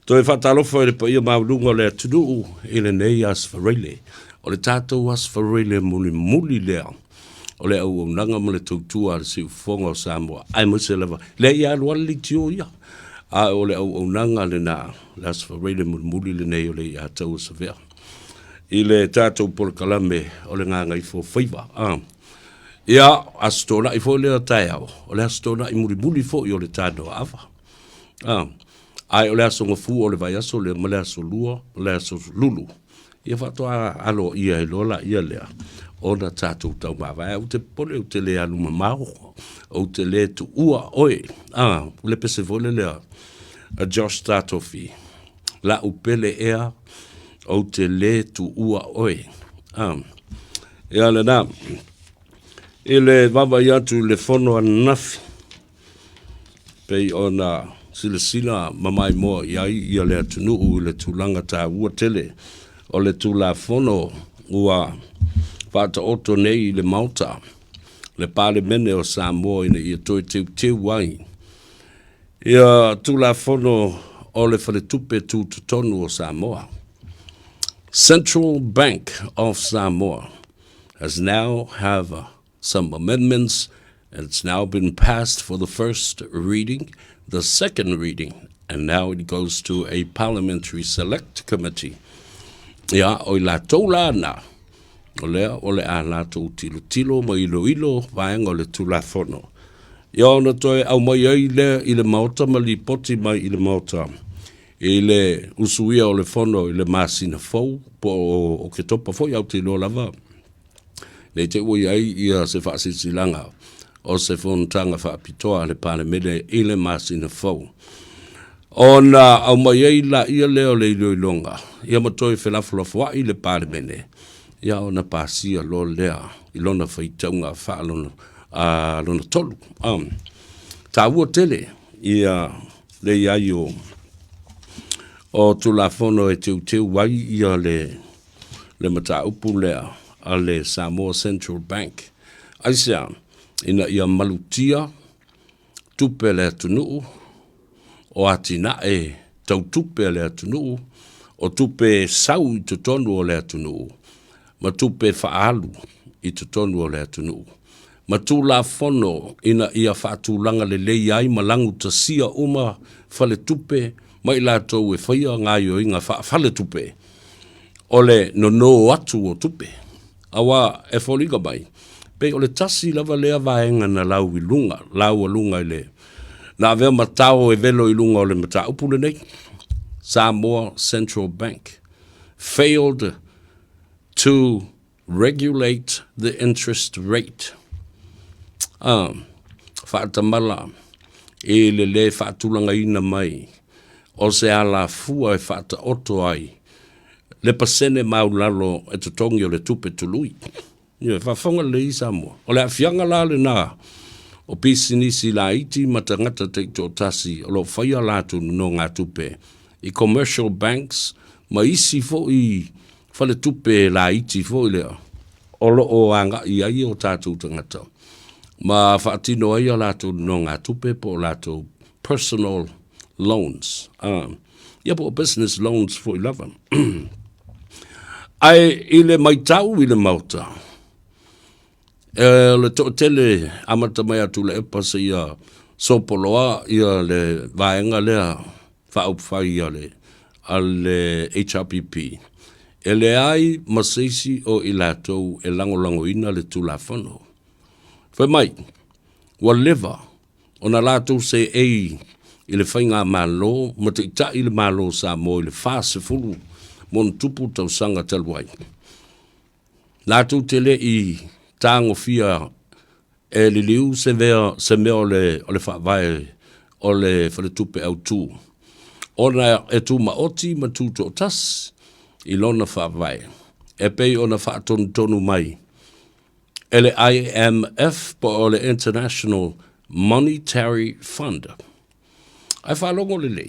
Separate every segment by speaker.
Speaker 1: Toi whatalofa le pa ia maulunga le tunu ile nei Aso Faraile. O le tātou Aso Faraile mulimuli lea. O le au nanga mo le tautua le si ufonga o Samoa. Ai mo se lava. Le ia luali tio ia. A o le au nanga le na. Le Aso Faraile mulimuli le nei o le Leiataua savea. I le tātou pole kalame o le nganga i fo whaiva. Ia astona i fo le tai au. O le astona i mulimuli fo i o le tātou ava. Ai o le aso ngofu o le vai aso le male aso lua, le aso lulu. Ia whatoa alo ia e lola ia lea. O na tātou tau mawai, au te pole o te le alu mamau, o te le tu ua oe. Le pese vole lea, a Josh Tatofi. La upele ea, o te le tu ua oe. Ia le na, ile vava iatu le fono anafi. Pei o na sila mamai moa ia le atunu u le tūlanga tā ua tele o le tūla fono ua whata oto nei le mauta le pāle mene o Samoa ina ia toi teu wai ia tūla fono o le whale tupe tū tutonu o Samoa. Central Bank of Samoa has now have some amendments and it's now been passed for the first reading, the second reading, and now it goes to a parliamentary select committee. Ia o Leiataua lana, o le a lātou tilo ma ilo vaenga o le tulafono. Ia ona toe au mai ai i le maota ma li poti mai i le maota. I le usuia o le fono i le masina fau, po o ke topa fo iau te lo lava. Nei te ui ai ia se whaasisilanga. O se fontanga whaapitoa le pāne mele i le masina fau. O na au mai ei la ia leo le iloilonga. Ia matoi whelafulafoa i le pāne mele. Ia o na pāsia lo lea i lona whaitaunga whaalona lona tolu. Tā ua tele ia le iai o tulafono e teu wai ia le mata upu lea a le Samoa Central Bank. Aisea, ina ia malutia tupe le atunuu o atina e tau tupe le atunuu o tupe sau i tutonu o le atunuu ma tupe faalu i tutonu o le atunuu ma tu la fono ina ia faatulanga le lei ai malangu tasia uma fale tupe mai la tau e whaia ngaio inga fale tupe o le no atu o tupe awa e foliga bai pe o le tasi lava lea vaenga na lau alunga i le. Na vea matao e velo i lunga o le matao upule nei. Samoa Central Bank failed to regulate the interest rate. Whaatamala e le whaatulanga ina mai. O se ala fua e whaata oto ai. Le pasene maulalo e tutongi o le tupe tului. Ia whafonga le i Samoa. O le afianga la le nā. O pisinisi la iti matangata te to tasi. O lo whaia lātu no ngā tupe. I commercial banks, ma isi fo i whale tupe la iti fo i lea. O lo o anga i ai o tātou tangata. Ma whaatino ai o lātu no ngā tupe po lātu personal loans. Ia po business loans fo i lava. Ai i le maitau i le mauta. Le tele amata mai atu le epasa ia sopoloa ia le vaenga lea whaupwhai ia le HRPP. E le ai maseisi o i lātou e lango ina le tulafono. Whai mai, whatever, o na lātou se ei i le whainga malo, ma te ita i le malo sa mo i le whase fulu, mon tupu tau sanga taluai. Lātou tele i tango fia e li liu se mea o le whaavai o le whaletupe au tū. Ona e tū maoti ma tū tō tas i lona whaavai. E pei ona whaatonu mai. E le IMF po o le International Monetary Fund. Ai whaalongo le le.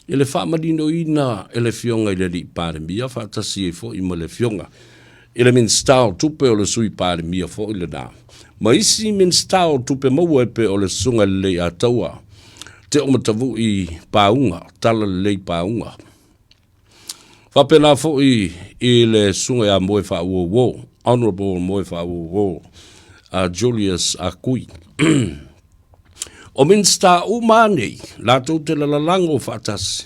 Speaker 1: E le whaamarino ina e le fionga i le li pāre mia whaatasi e fo i ma le fionga. I le min stau tupe o le sui pāre mia fo i le nā. Ma isi min stau tupe maua e pe o le sunga le Leiataua. te o matavu I paunga, tala lei paunga. Whapena fo I le sunga ya moe wha uo, Honorable moe wha uo, Julius Akui. O minsta umane, lato te lalalango whaatasi.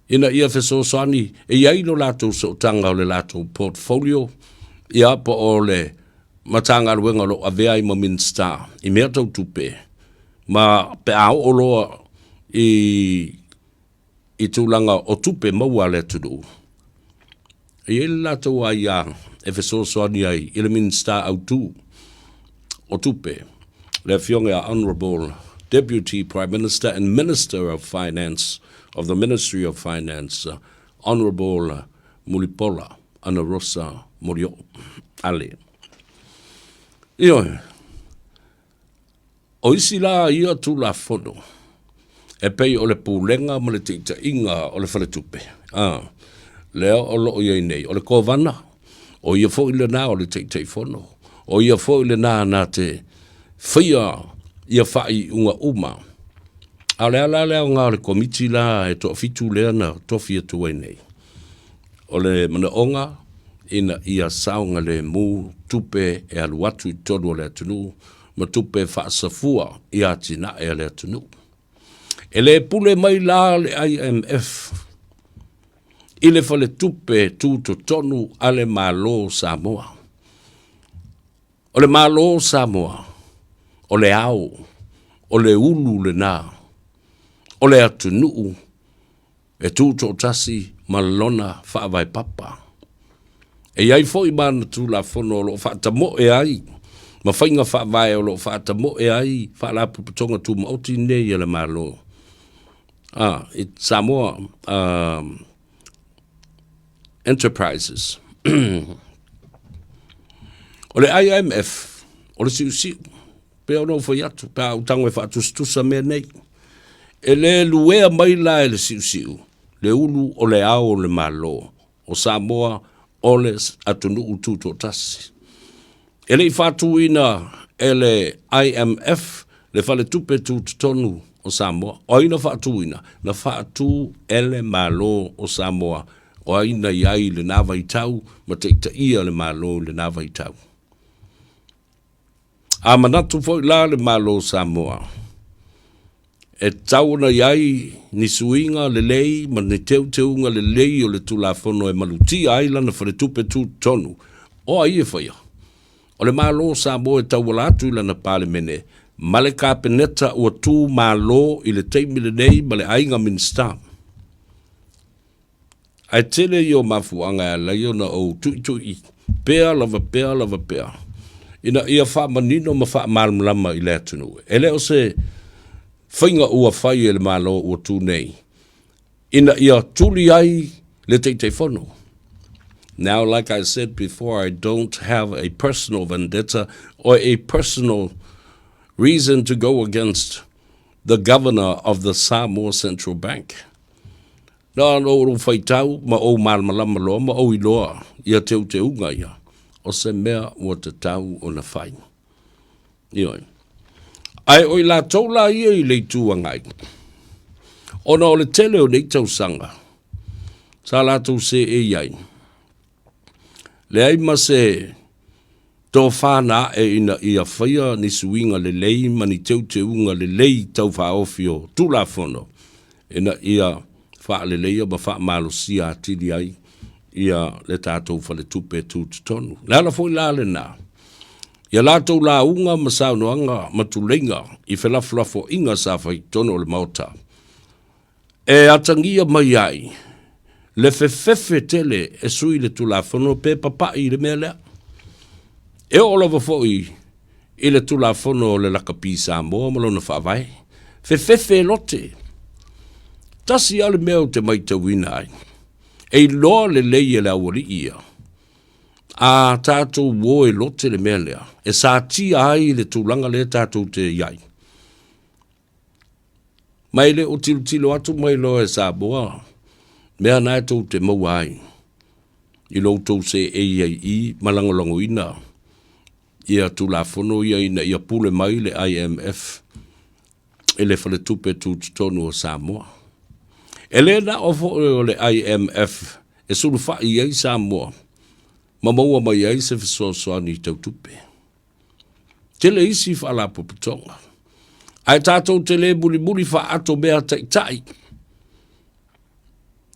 Speaker 1: Ina ia fesosani, e iaino lato so tanga o le lato portfolio, ia po o le matanga ruenga lo avea I ma minsta, I mea tau tupe, ma pe au o loa I tūlanga o tupe maua le tudu. E ele lato ai a, e fesosani ai, I le minsta au tu, o tupe, le fionga Honorable Deputy Prime Minister and Minister of Finance, of the Ministry of Finance, Honorable Mulipola, Ana Rosa Morio, Ale. Io, o isi la ia tu la fono, e pei o le pūlenga ma le tika inga o le whaletupe. Leo o lo ia nei, o le kovana, o ia fo ile na o le tika fono, o ia fo ile na te whia ia whai unga uma. A lea o ngā le komiti la e to fitu lea na tofi atu nei. O le mana onga, ina ia saunga le mu tupe e alu atu I tonu o le atunu, ma tupe whaasafua I atina e le atunu. E le pule mai la le IMF, I le whale tupe tu to tonu ale malo Samoa. O le malo Samoa, o le au, o le ulu le nā, o le atunuu, e tūto tasi malona whaavai papa. E iai foi mana tū la whono lo whaatamo e ai, ma whainga whaavai o lo whaatamo e ai, whaalapu patonga tū maoti nei e le malo. It's Samoa Enterprises. O le IMF, o le siu, pe ono foi atu, pe au tango e whaatustusa mea nei. E le luea mai la e le siu, le ulu o le ao o le malo, o Samoa o le atunu ututo tasi. E le I whatuina e le IMF, le whale tupe tu tonu o Samoa, o ina whatuina, na whatu e le malo o Samoa, o ina iai le nawa I tau, ma te ita ia le malo le nawa I tau. A manatu foi la le malo Samoa. E tauna iai ni suinga le lei, ma ni teuteunga le lei o le tulafono e maluti aila na whare tupe tu tonu. O ai e whaia. O le malo Samoa e taualatu ila na pale mene. Ma le kapeneta ua tu malo I le teimile nei ma le ainga minsta. Ai tele I o mafuanga e lai o na o tui. Pea lava pea lava pea. Ina ia wha manino ma wha malmalama I le atunu. Ele o se whainga ua whai e le malo ua tū nei. Ina ia tuli ai le te whono. Now, like I said before, I don't have a personal vendetta or a personal reason to go against the governor of the Samoa Central Bank. Nā no ro whaitau ma o malmalama loa ma o iloa ia te unga ia. O se mea ua te tau o na whai. Ioi. Ai oi la toula ia I le tuangai. Ona o le tele o nei tau sanga. Sa la tau se e iai. Le ai ma se tō whāna e ina ia whaia ni suinga le lei ma ni teunga le lei tau whaofio tūla whono. Ina ia wha le leia ma wha malo sia atiri ai. Ia le tātou whale tupe tūtonu. Nāna fwoi la le nā. Ia lātou la unga ma saunoanga matulenga I whelaflafo inga sa whai tono le maota. E atangia mai ai. Le fefefe tele e sui le tula whono pe papai le mea lea. E o lava fwoi I le tula whono le lakapi Samoa malona whawai. Fefefe lote. Tasi ale mea o te maitawina ai. E loa le leia le awari ia. A tātou wo e lote le mea lea. E sa ti ai le tūlanga le tātou te iai. Mai le o tilo atu mai loa e Samoa. Mea nai tau te mau ai. I loutou se AIE malangolongo ina. Ia tula fono ia ina ia pule mai le IMF. ele fale tupe tu tonu o Samoa. Ele na ofo o le IMF e sulu fa i ei Samoa. Ma maua mai ei se fisoa ni tau tupe. Tele isi fa la puputonga. Ai tātou tele buli fa ato mea tai.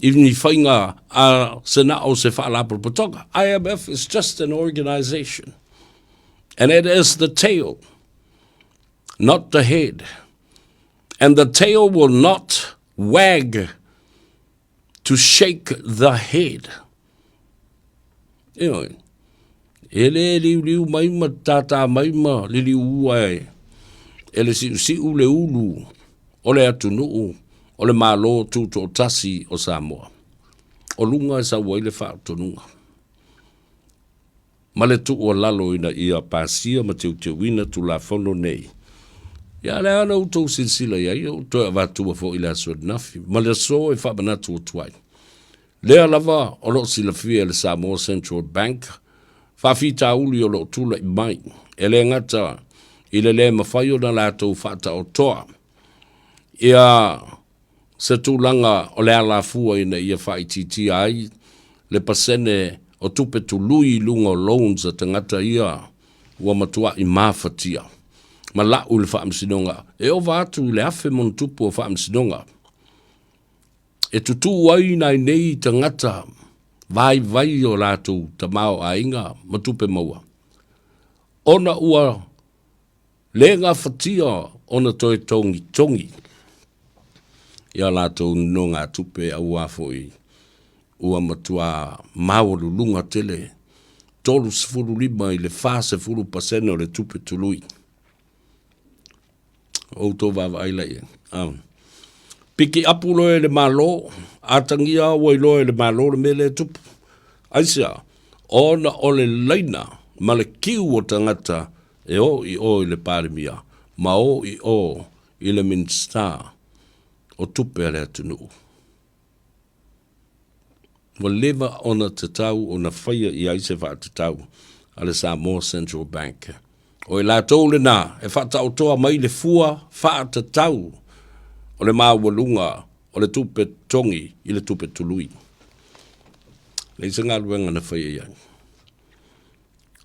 Speaker 1: Even if whainga a sena o se fa la puputonga. IMF is just an organization. And it is the tail, not the head. And the tail will not wag to shake the head. You know, ele liu maima tata maima liu uai. Ele si ule ulu, ole atunu, ole malo tuto tasi o Samoa. O lunga sa waile fa tununga. Male tu o lalo ina ia pasia ma teuwina tu la fono nei. Ya le ana utou silsila ya yo to avatu fo ila so nafi. Male so e fa banatu tuai. Le lava o lo sila fia le Samoa Central Bank. Fa fita uli o lo tula I mai. Ele ngata ile le mawhaio na lato fata o toa. Ia se tūlanga o le ala fua ina ia whaititi ai. Le pasene o tupe tului lunga loans a tangata ia ua matua I mawhatia. Ma la ule whaamsinonga. E o vātu le afe mon tupu o whaamsinonga. E tutu wai nei tangata vai o lato tamao a inga matupe maua. Ona ua lenga fatia ona toi tongi. Ia lato no ngā tupe au afoi. Ua matua mawalu lunga tele. Tolu sifuru lima I le fase furu pasene o le tupe tului. O to vava aila ia. Piki apulo e le malo. Atangia wa ilo e le malo le mele tupu. Aisia. Ona o le leina. Ma le kiu o tangata. E o I le parimia. Ma o I le minsta. O tupe ale atunu. Wa leva ona te tau ona whaia I aise wha te tau. Ale Samoa Central Bank. O I la tau le nā. E wha tau toa mai le fua wha te tau. O le mawalunga. O le tupe tongi I le tupe tului. Le isa ngā luenga na whaia iai.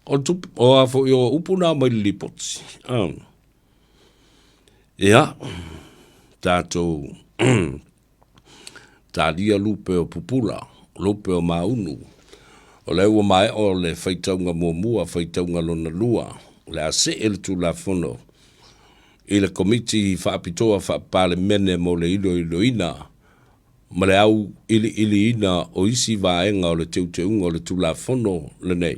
Speaker 1: O a fo yo upuna mai lipotsi. Ia. Tātou. Tālia lupe o pupula. Lupe o maunu. O le ua mai o le whaitaunga mua, whaitaunga lona lua. Le ase ele tu la fono. I le komiti whaapitoa whaapale mene mo le ilo ina. Ma le au ili ina o isi vaenga o le teuteunga o le tu la fono le nei.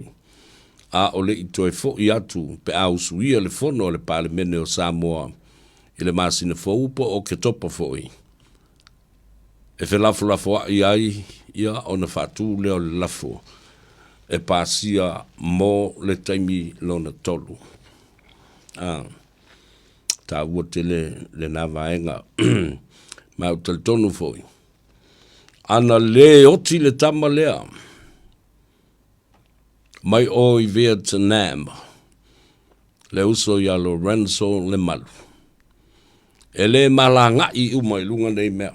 Speaker 1: A o le itoe fo I atu pe au suia le fono o le pale mene o Samoa. I le masina fo upo o ke topa fo I. E fe lafo I ai ia o na whatu leo le lafo. E pasia mo le taimi lona tolu. Ta ua tele le na vaenga. Ma o tele tonu fo I. Ana le oti le tama lea. Mai o I Vietnam. Le uso ia Lorenzo le malu. E le malanga I umai lunga nei mea.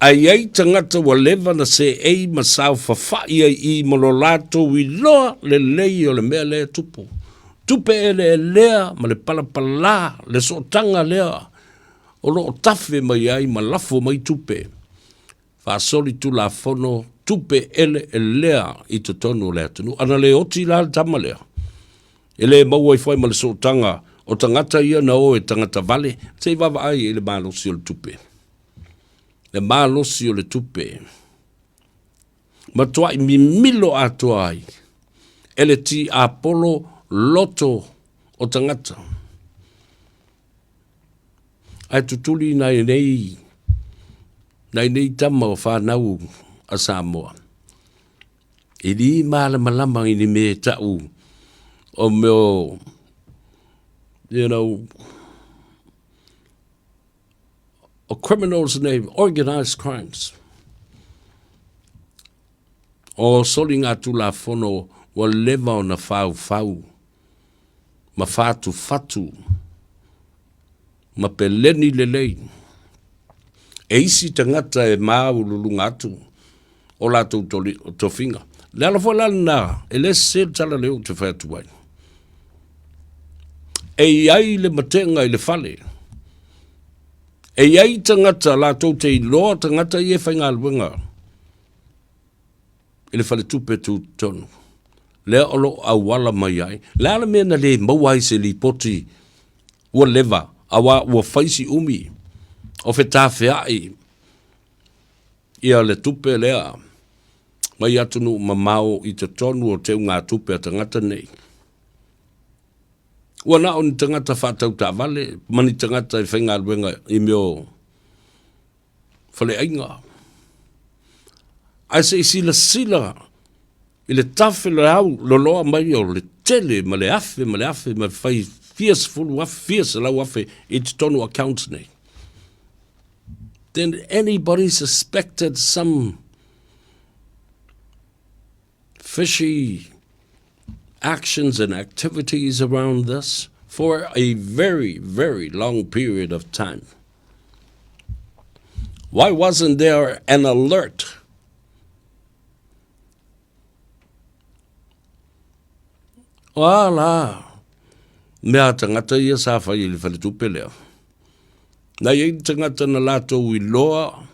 Speaker 1: Ai tangata wa leva na se ei masau fafai I mololato I loa le lei o le mea lea tupu. Tupe ele lea ma le palapala le sotanga lea. O lo tafe mai ai ma lafo mai tupe. Fa soli tu la fono tupe ele lea I te tonu lea tunu. Ana le oti la tama lea. Ele maua I fai ma le sotanga o tangata ia na o e tangata vale. Sei vava ai ele malosi o le tupe. Le malosi o le tupe. Matua I mimilo atua ai. Ele ti apolo loto o tangata. Ai tutuli nai nei tama o whanau a Samoa. I li malama I ni me tau o meo, a criminal's name, organized crimes. O soli ngā tula fono wa leva o na fau. Ma fatu. ma peleni lelei. E isi tangata e maululunga atu o latou tofinga. Le ala fo lana, e le se tala leo te whai atu wai. E iai le matenga i le fale. E iai tangata latou te iloa tangata i e whainga alwenga. I le fale tupe tu tonu. Le olo awala mai ai. Le ala mena le mawai se li poti ua leva, awa ua faisi umi. O fe tawhiai. Ia le tupe lea. Mai atunu mamao i te tonu o te ngā tupe a tangata nei. Ua nao ni tangata whātau tā vale, mani tangata i whainga luenga i meo whale ainga. Ai se sila i le tafe le au loloa mai o le tele, ma le afe, ma whai fierce fulu afe, fierce lau afe i te tonu accounts nei. Then anybody suspected some fishy actions and activities around this for a very, very long period of time. Why wasn't there an alert? Wala, mea tangata ia sa whai ili whale tupe leo. Na iei tangata na lato i loa,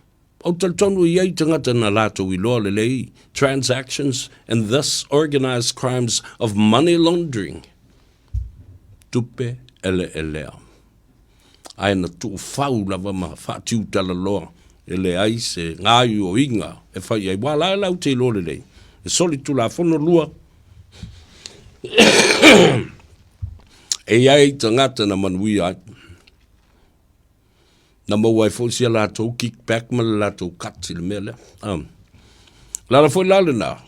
Speaker 1: au taltonu iei tangata na lato i loa lelei, transactions and thus organized crimes of money laundering. Tupe elea. Ai na tu whau lava ma whatiu tala loa, ele ai se ngāi o inga, e whai ai wala lau te lo lelei. E soli tu la whono lua, e ai tangata na manui ai. Na mawai fo sia lato kickback ma lato cut le mele. La foi la na.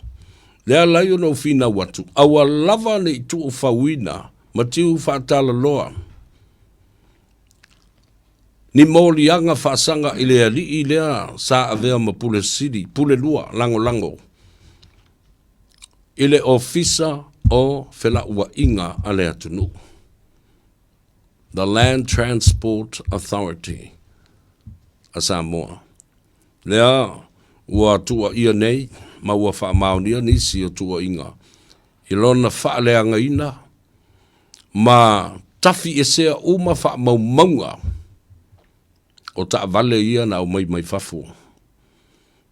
Speaker 1: Le ala yo no fina watu. Awa lava ne tu o fawina, ma tiu fatala loa. Ni molianga fasanga ile ali ile sa avea ma pule city, pule lua, lango. Ile ofisa o fela ua inga ale atunu. The Land Transport Authority. Samoa. Lea, ua tua ia nei, ma ua wha maonia nisi o tua inga. I lona wha leanga ina, ma tafi e sea uma wha maunga, o ta vale ia na o mai fafu.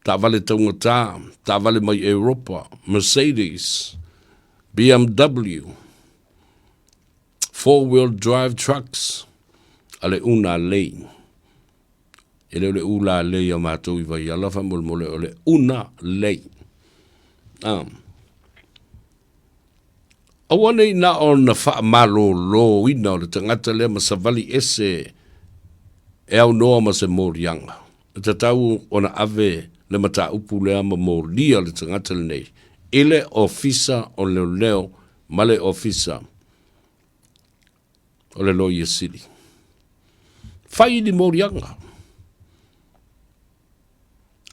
Speaker 1: Ta vale taungata, ta vale mai Europa, Mercedes, BMW, 4-wheel drive trucks, ale una lei. Ele ole ula lei o mātou i vai alafa mole ole una lei. Awane na o na wha malo lo ina o le tangata lea masavali ese e au noa ma se morianga. E te tau o na ave le mata upu lea ma moria le tangata le nei. Ele ofisa o leo male ofisa o le lo i sili. Whai ni morianga.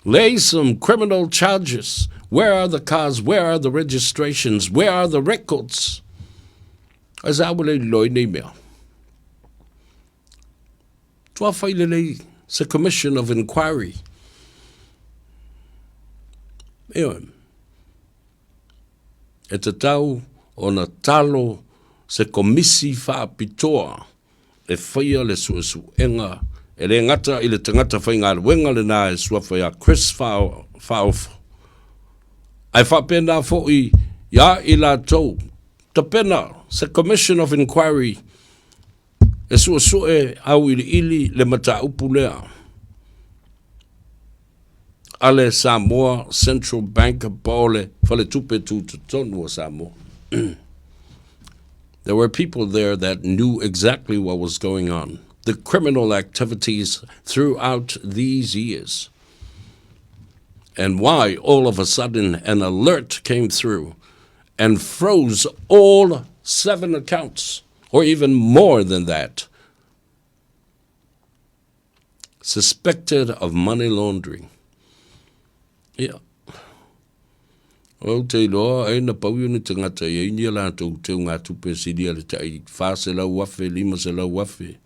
Speaker 1: Lay some criminal charges. Where are the cars? Where are the registrations? Where are the records? As I will loi nei mea. Tua whailelei se commission of inquiry. Eoe. E te tau o na talo se komisi whaapitoa e whaia le suenga e le ngata i le tangata whainga wenga le nā e suawhai a Chris Whaofa. Ai whapena fo i ia i la tau. Ta pena, se Commission of Inquiry e sue au ili le mata upu lea. Ale Samoa Central Bank Paole whale tupe tu tonu o Samoa. There were people there that knew exactly what was going on. The criminal activities throughout these years. And why all of a sudden an alert came through and froze all 7 accounts, or even more than that, suspected of money laundering. Yeah. O te loa e na pau ni te ngata e ni la tu te ngā tupe sidia le tai fa se la wafe lima se la wafe.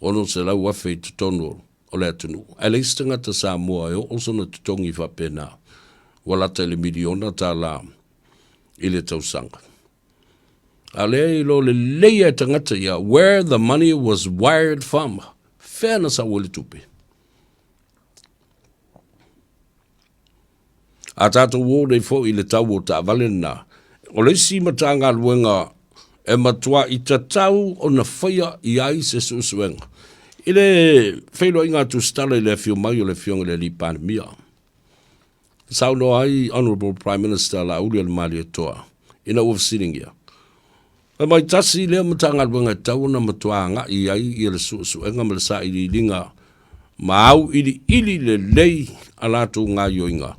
Speaker 1: ono se lau afe tu tonu o le atunu. A le istanga ta Samoa e o sona tu tongi whapena. Walata le miliona ta la ile tausanga. A le ilo le leia tangata ia, where the money was wired from. Fairness a wale tupe. A tata wōrei fo i le tau o ta valena. O le si matanga luenga e matua i ta tau o na whaia i ai se susuenga. I le whailo inga tu stala i le fio mai o le fionga le li pandemia. Sau no ai Honorable Prime Minister la uli al Leiataua ina overseeing ia. E mai tasi lea matanga luenga tau na matua nga i ai i le susuenga ma le sa i li linga ma au ili le lei alatu ngā yoinga.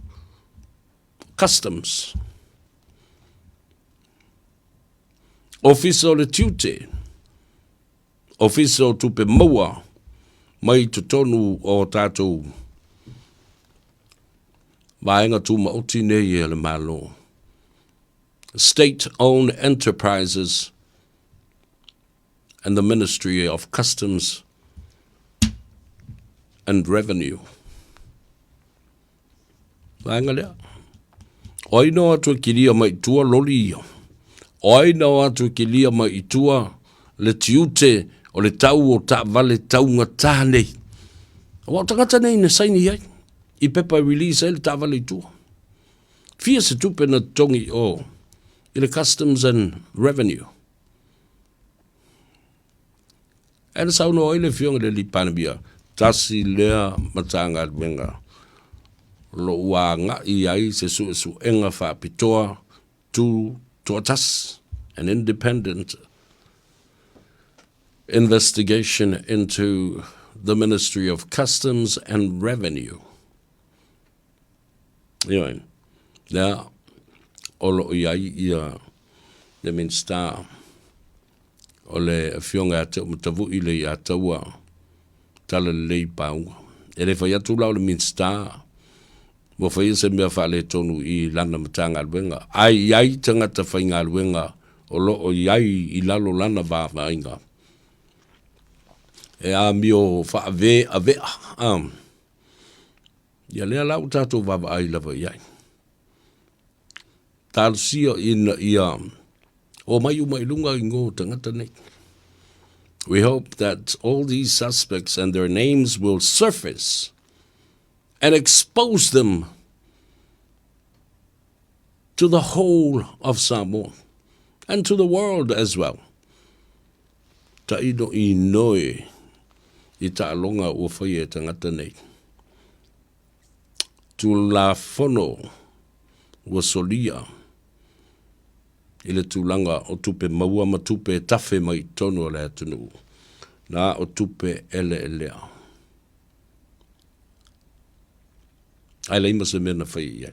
Speaker 1: Customs. Officer le tiute. Officer tupe maua. Mai tutonu o tātou. Vaenga tu mauti nei e le malo. State-owned enterprises and the Ministry of Customs and Revenue. Vaenga lea. Oi no atu kilia mai tua loli. Oi no atu kilia mai tua le tiute o le tau o ta vale tau ngata nei. Wa tangata nei na saini ai. I pepa release le ta vale tua. Fia se tupe na tongi o i le Customs and Revenue. Ena sau no oile fionga le li panabia. Tasi lea matanga albenga. Lo ua nga i ai se su enga wha pitoa to atas an independent investigation into the Ministry of Customs and Revenue. Anyway, now, olo i ai ia le minsta o le fionga te matavu i le Leiataua tala lei paunga. E le whai atu lau le minsta mo fai se mea whale tonu i lana matanga alwenga. Ai tangata whainga alwenga o lo o iai i lalo lana vā mainga. E a mio wha ave. Ia lea lau tātou vava ai lava iai. Tālu sia ia o mai lunga i ngō tangata nei. We hope that all these suspects and their names will surface and expose them to the whole of Samoa and to the world as well. Ta ino I noe I ta alonga o whai e tangata nei. Tu la fono wa solia I le tūlanga o tupe maua ma tupe tafe mai tonu o le atunu. Na o tupe elea. Ai leima se mena whai iai.